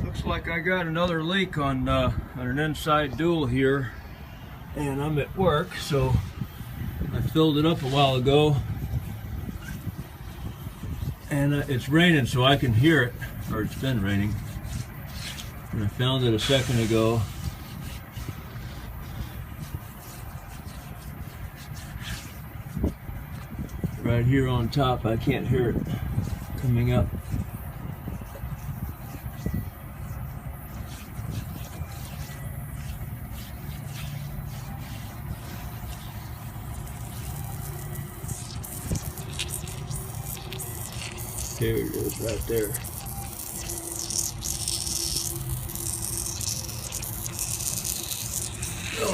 Looks like I got another leak on an inside dual here, and I'm at work, so I filled it up a while ago, and it's raining, so I can hear it, or it's been raining, and I found it a second ago. Right here on top, I can't hear it coming up. There it is, right there.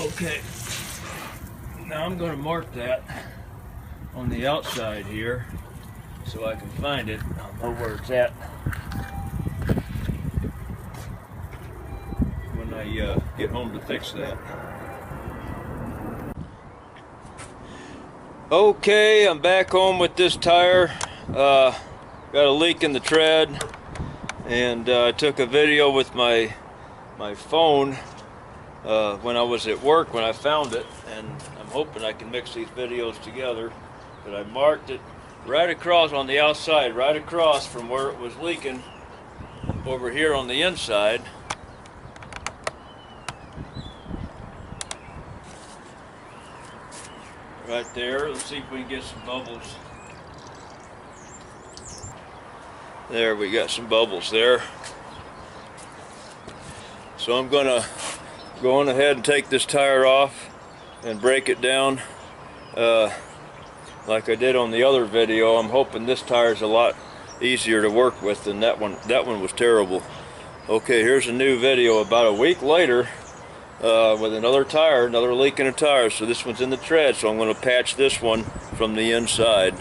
Okay, now I'm going to mark that on the outside here so I can find it. I'll know where it's at when I get home to fix that. Okay, I'm back home with this tire. Got a leak in the tread, and I took a video with my phone when I was at work when I found it, and I'm hoping I can mix these videos together. But I marked it right across on the outside, right across from where it was leaking over here on the inside. Right there. Let's see if we can get some bubbles. There, we got some bubbles there. So I'm gonna go on ahead and take this tire off and break it down like I did on the other video. I'm hoping this tire is a lot easier to work with than that one. That one was terrible. Okay, here's a new video about a week later with another tire, another leak in a tire. So this one's in the tread, so I'm going to patch this one from the inside.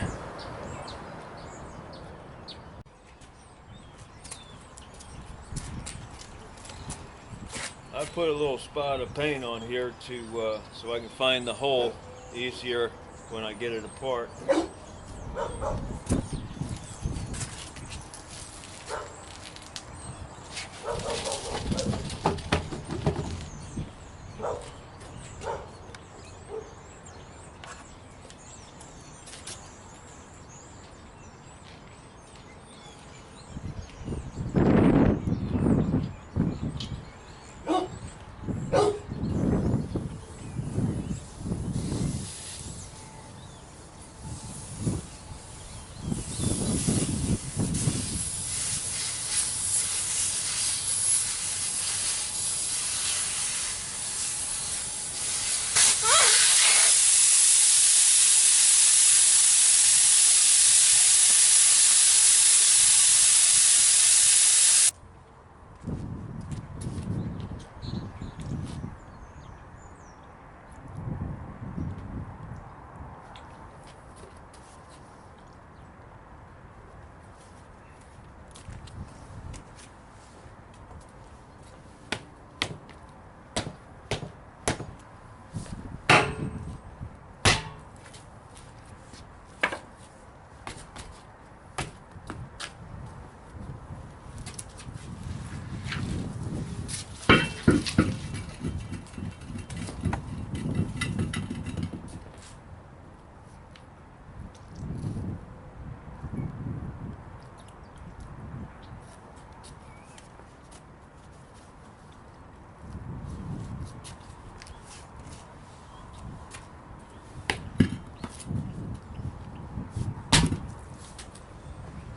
I put a little spot of paint on here to so I can find the hole easier when I get it apart.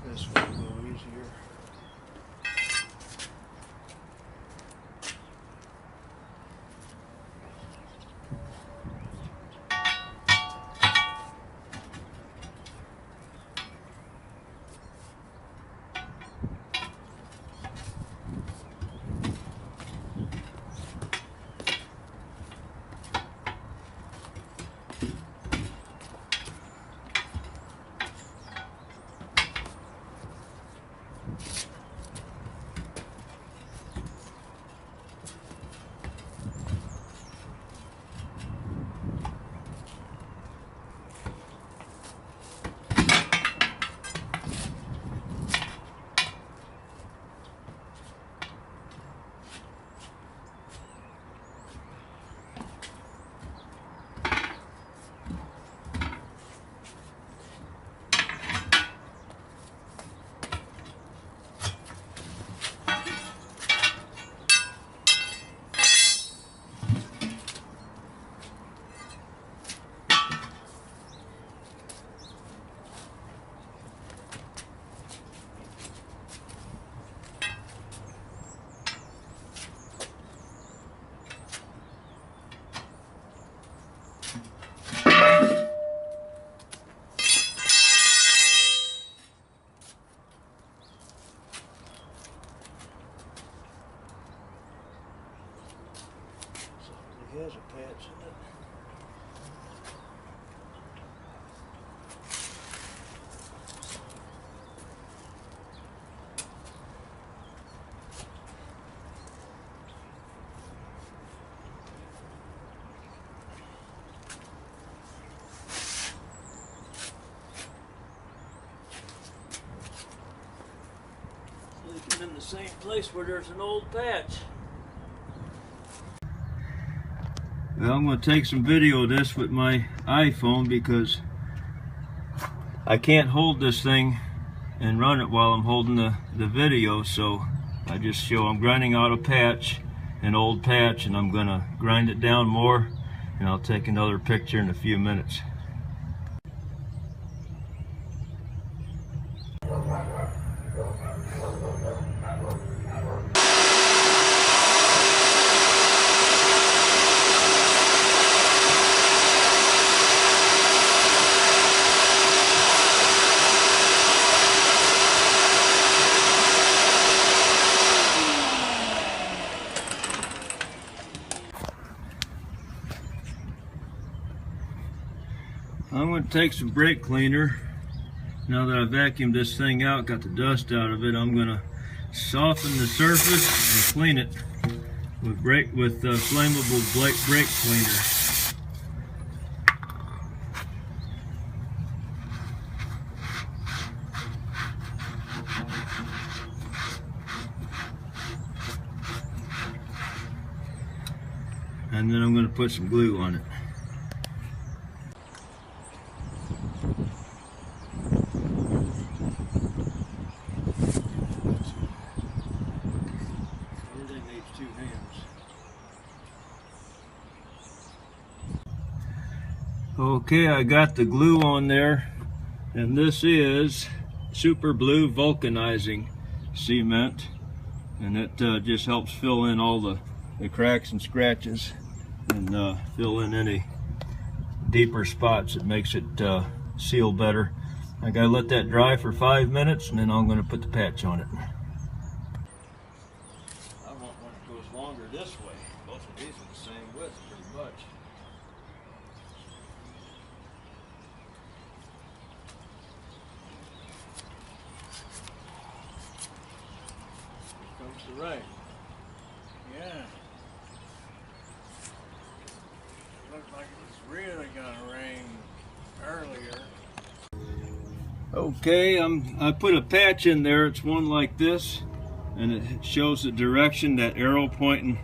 This one a little easier. has a patch in it. Leaking in the same place where there's an old patch. Well, I'm going to take some video of this with my iPhone because I can't hold this thing and run it while I'm holding the video, so I just show I'm grinding out a patch, an old patch, and I'm going to grind it down more, and I'll take another picture in a few minutes. I'm going to take some brake cleaner. Now that I vacuumed this thing out, got the dust out of it, I'm going to soften the surface and clean it with flammable brake cleaner. And then I'm going to put some glue on it. Everything needs two hands. Okay, I got the glue on there, and this is Super Blue Vulcanizing Cement, and it just helps fill in all the cracks and scratches and fill in any deeper spots. It makes it seal better. I gotta let that dry for 5 minutes, and then I'm going to put the patch on it. I want one that goes longer this way. Both of these are the same width pretty much. Here comes the rain. Yeah. Looked like it was really gonna rain earlier. Okay, I put a patch in there. It's one like this, and it shows the direction, that arrow pointing.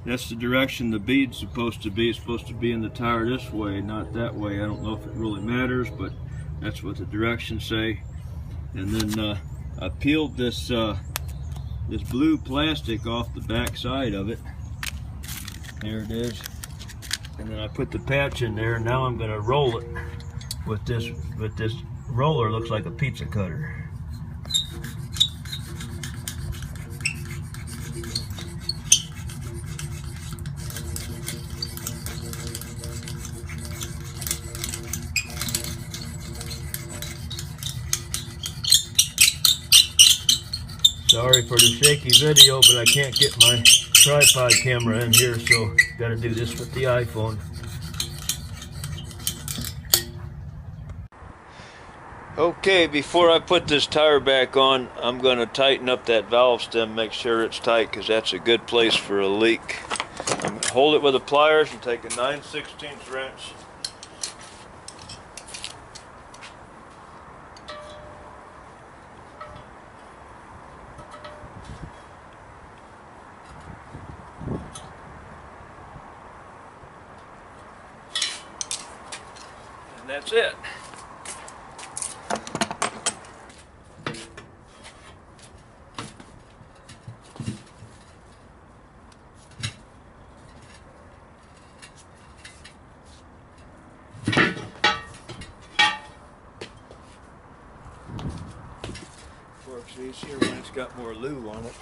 That's the direction the bead's supposed to be. It's supposed to be in the tire this way, not that way. I don't know if it really matters, but that's what the directions say. And then I peeled this this blue plastic off the back side of it. There it is. And then I put the patch in there. Now I'm going to roll it with this roller. Looks like a pizza cutter. Sorry for the shaky video, but I can't get my tripod camera in here, so got to do this with the iPhone. Okay, before I put this tire back on, I'm going to tighten up that valve stem, make sure it's tight, because that's a good place for a leak. I'm going to hold it with the pliers and take a 9/16 wrench. And that's it. Works easier when it's got more lube on it.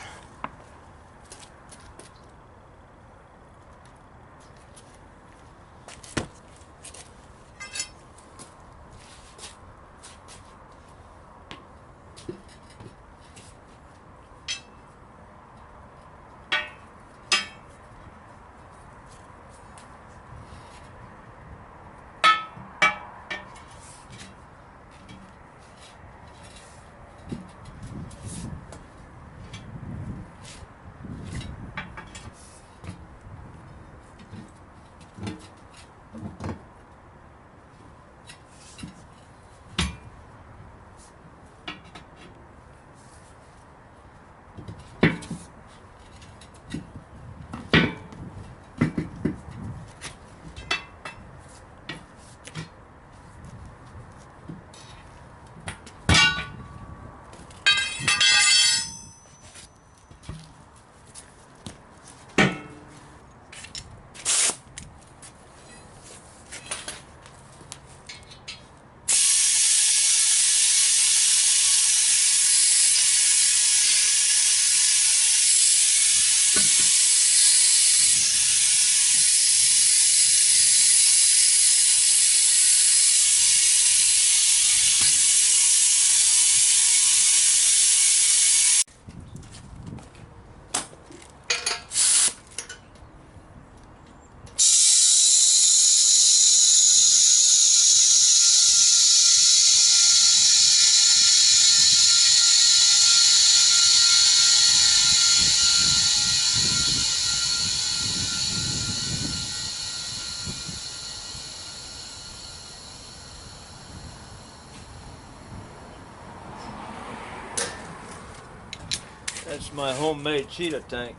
That's my homemade cheetah tank.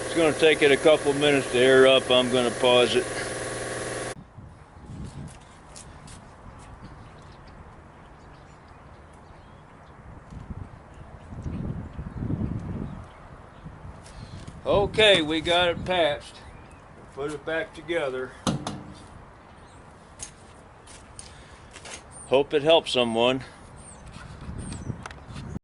It's going to take it a couple minutes to air up. I'm going to pause it. Okay, we got it patched. Put it back together. Hope it helps someone.